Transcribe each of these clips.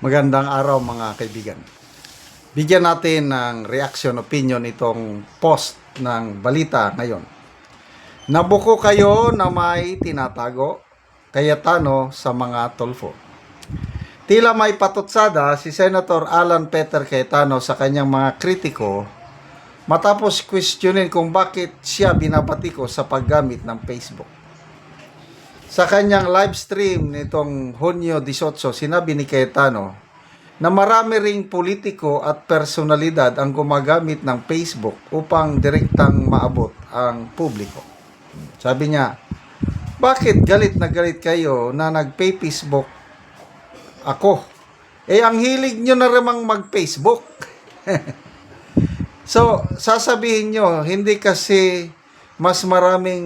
Magandang araw mga kaibigan. Bigyan natin ng reaction opinion itong post ng balita ngayon. Nabuko kayo na may tinatago, Cayetano sa mga Tulfo. Tila may patutsada si Senator Alan Peter Cayetano sa kanyang mga kritiko matapos questionin kung bakit siya binabatiko sa paggamit ng Facebook. Sa kanyang live stream nitong Hunyo 18, sinabi ni Cayetano na marami ring politiko at personalidad ang gumagamit ng Facebook upang direktang maabot ang publiko. Sabi niya, bakit galit na galit kayo na nag-Facebook ako? Ang hilig nyo na ramang mag-Facebook. So, sasabihin nyo, hindi kasi mas maraming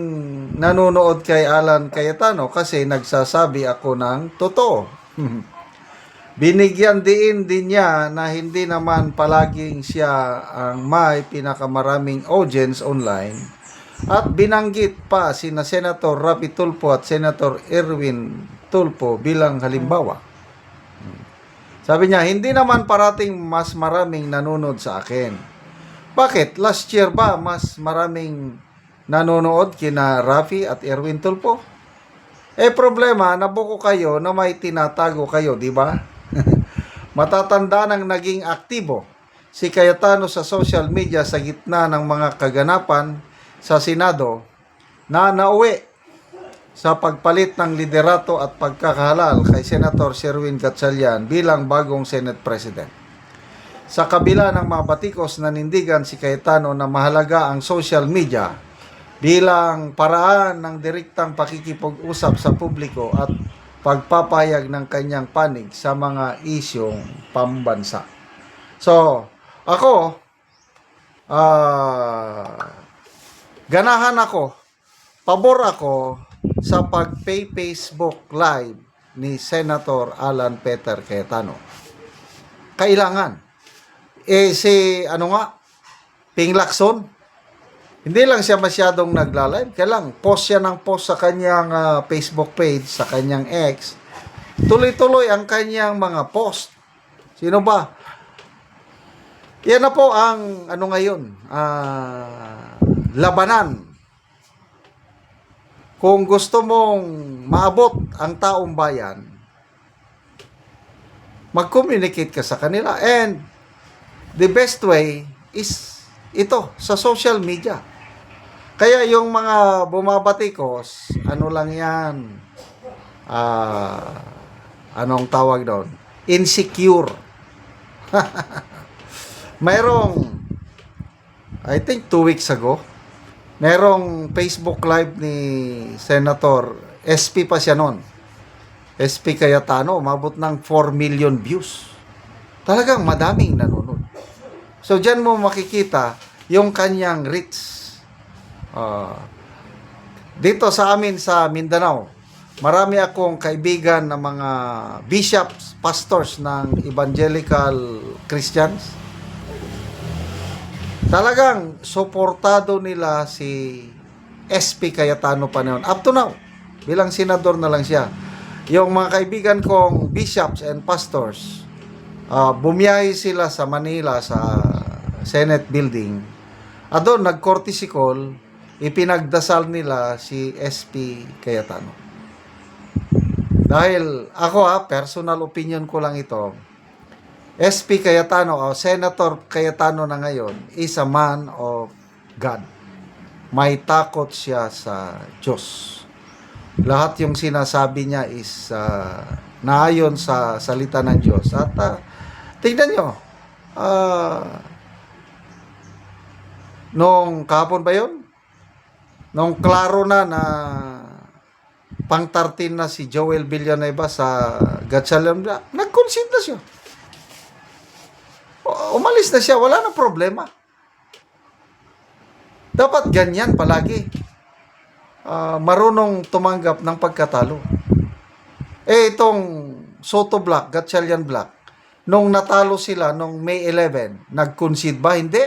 nanonood kay Alan Cayetano kasi nagsasabi ako ng totoo. Binigyan din niya na hindi naman palaging siya ang may pinakamaraming audience online at binanggit pa sina Senator Rapi Tulfo at Senator Erwin Tulfo bilang halimbawa. Sabi niya, hindi naman parating mas maraming nanonood sa akin. Bakit? Last year ba mas maraming nanonood kina Rafi at Erwin Tulfo? Problema, nabuko kayo na may tinatago kayo, di ba? Matatanda nang naging aktibo si Cayetano sa social media sa gitna ng mga kaganapan sa Senado na nauwi sa pagpalit ng liderato at pagkakahalal kay Senator Sherwin Gatchalian bilang bagong Senate President. Sa kabila ng mga batikos, nanindigan si Cayetano na mahalaga ang social media bilang paraan ng direktang pakikipag-usap sa publiko at pagpapahayag ng kanyang panig sa mga isyong pambansa. So, ako, ganahan ako, pabor ako sa pag-pay Facebook Live ni Senator Alan Peter Cayetano. Kailangan. Ping Lacson, hindi lang siya masyadong nagla-live, kailang post siya ng post sa kanyang Facebook page, sa kanyang X. Tuloy-tuloy ang kanyang mga post. Sino ba? Yan na po ang labanan. Kung gusto mong maabot ang taong bayan, mag-communicate ka sa kanila. And the best way is ito, sa social media. Kaya yung mga bumabatikos, ano lang yan, anong tawag doon? Insecure. Mayroong, I think 2 weeks ago, merong Facebook Live ni Senator, SP pa siya noon, SP Cayetano, umabot ng 4 million views. Talagang madaming nanonood. So, dyan mo makikita yung kanyang reach. Dito sa amin sa Mindanao, marami akong kaibigan na mga bishops, pastors ng evangelical Christians. Talagang suportado nila si SP Cayetano pa noon. Up to now, bilang senador na lang siya. Yung mga kaibigan kong bishops and pastors, bumiyahe sila sa Manila sa Senate building. Doon, nag-courtesy call, ipinagdasal nila si SP Cayetano. Dahil ako personal opinion ko lang ito, SP Cayetano o Senator Cayetano na ngayon is a man of God. May takot siya sa Diyos. Lahat yung sinasabi niya is naayon sa salita ng Diyos. At tignan nyo, nung kahapon ba yun? Nung klaro na pang-13 na si Joel Villanueva sa Gatchalian, nag-concede na siya. Umalis na siya, wala na problema. Dapat ganyan palagi. Marunong tumanggap ng pagkatalo. Itong Soto Black, Gatchalian Black, nung natalo sila nung May 11, nag-concede ba? Hindi.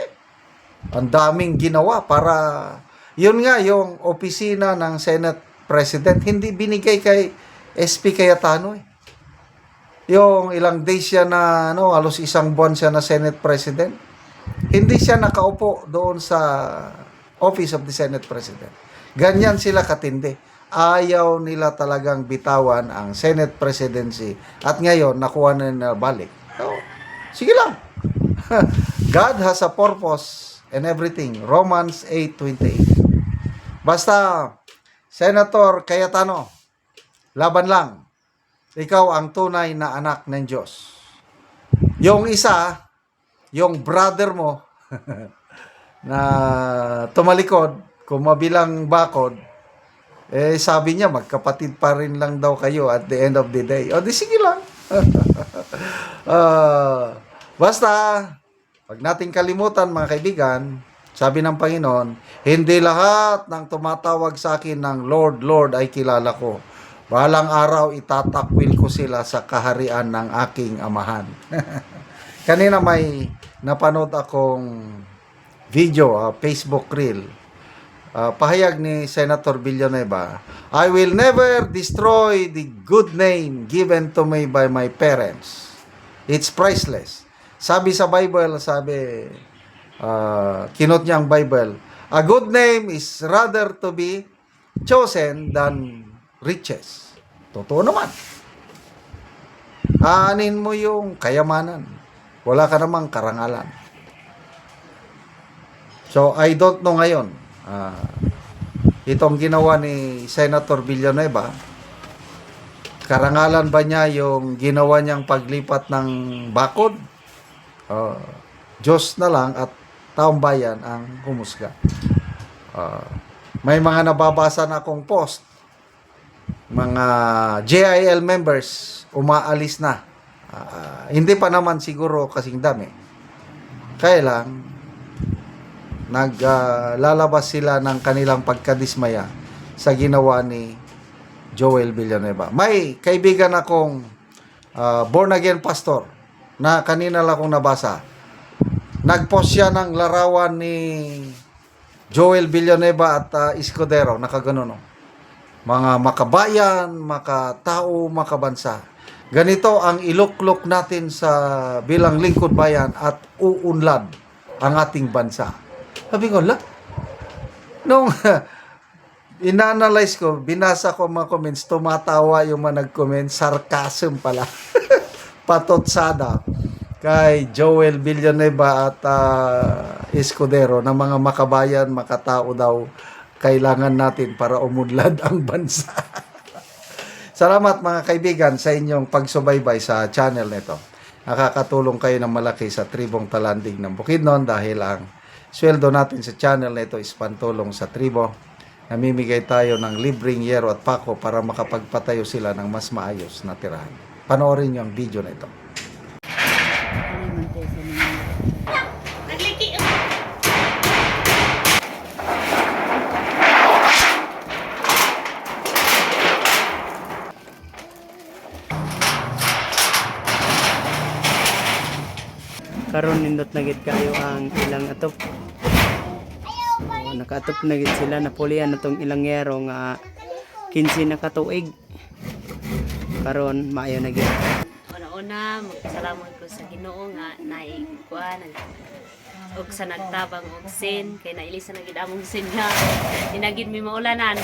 Ang daming ginawa para, yun nga, yung opisina ng Senate President, hindi binigay kay SP Cayetano. yung ilang days siya na, halos isang buwan siya na Senate President. Hindi siya nakaupo doon sa Office of the Senate President. Ganyan sila katindi. Ayaw nila talagang bitawan ang Senate Presidency. At ngayon, nakuha na nila balik. So, sige lang. God has a purpose and everything. Romans 8:28. Basta, Senator Cayetano, laban lang. Ikaw ang tunay na anak ng Diyos. Yung isa, yung brother mo, na tumalikod, kumabilang bakod, sabi niya, magkapatid pa rin lang daw kayo at the end of the day. O, di sige lang. Basta, wag nating kalimutan mga kaibigan, sabi ng Panginoon, hindi lahat ng tumatawag sa akin ng Lord, Lord ay kilala ko. Balang araw itatakwil ko sila sa kaharian ng aking amahan. Kanina may napanood akong video, Facebook reel. Pahayag ni Senator Villanueva, I will never destroy the good name given to me by my parents. It's priceless. Sabi sa Bible, kinot niya ang Bible, a good name is rather to be chosen than riches. Totoo naman. Aanin mo yung kayamanan. Wala ka namang karangalan. So, I don't know ngayon. Itong ginawa ni Senator Villanueva, karangalan ba niya yung ginawa niyang paglipat ng bakod? Diyos na lang at taong bayan ang humusga. May mga nababasa na akong post. Mga JIL members umaalis na. Hindi pa naman siguro kasing dami. Kaya lang, naglalabas sila ng kanilang pagkadismaya sa ginawa ni Joel Villanueva. May kaibigan akong born again pastor na kanina lang akong nabasa. Nagpost siya ng larawan ni Joel Villanueva at Escudero, nakagano'n. Mga makabayan, makatao, makabansa. Ganito ang iluklok natin sa bilang lingkod bayan at uunlad ang ating bansa. Sabi ko, nung inanalyze ko, binasa ko mga comments, tumatawa yung mga nag-comment, sarcasm pala. Patotsada kay Joel Villanueva at Escudero na mga makabayan, makatao daw kailangan natin para umunlad ang bansa. Salamat mga kaibigan sa inyong pagsubaybay sa channel nito. Nakakatulong kayo ng malaki sa tribong Talandig ng Bukidnon dahil ang sweldo natin sa channel nito is pantulong sa tribo. Namimigay tayo ng libreng yero at pako para makapagpatayo sila ng mas maayos na tirahan. Panoorin niyo ang video na ito. Karon nindot na gid kayo ang ilang atop. Nakaatop na gid sila, napulian na tong ilang yero nga 15 na katuig. Karon maayo na gid. Una-una, magpasalamat ko sa Ginoo nga naikuan og sa nagtabang og sin kay nailisa na gid among sin nga dinagid mi maulanan.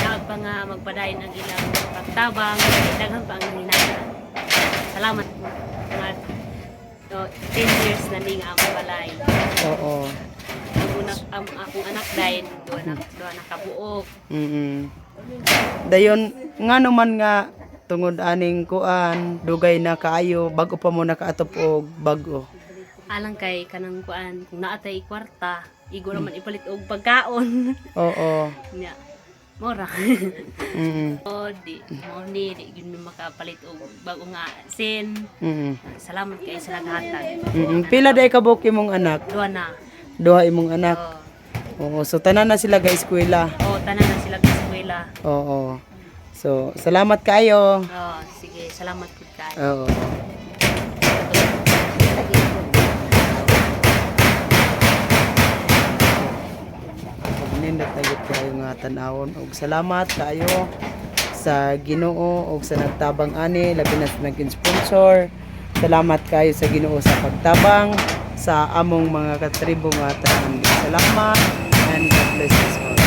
Naag pa nga magpadayon ang ilang pagtabang, daghan pa ang hinana. Salamat nga 10 years na ning among balay. Oo. Ang akong anak dayon duha na kabuok. Dayon nga naman nga tungod aning kuan dugay na kaayo bago pa mo nakaatop og bago. Alang kay kanang kuan kung naatay kwarta, igo naman ipalit og pagkaon. Oo. Nya. Mora. O di gyud mi makapalit og bago nga sin. Salamat kay sa naghatag. Pila day ka buok imong anak? Duha na. Duha imong anak. Oo, so tanan na sila ga eskwela. Oo, tanan na sila sa eskwela. Oo. So, salamat kayo. Oo, sige, salamat pud kay. Oo. Nindot na gid kayo nga tan-awon og salamat kayo sa Ginoo o sa nagtabang ani, labi na sa naging sponsor. Salamat kayo sa Ginoo sa pagtabang sa among mga katribo nga tanan. Salamat and God bless us all.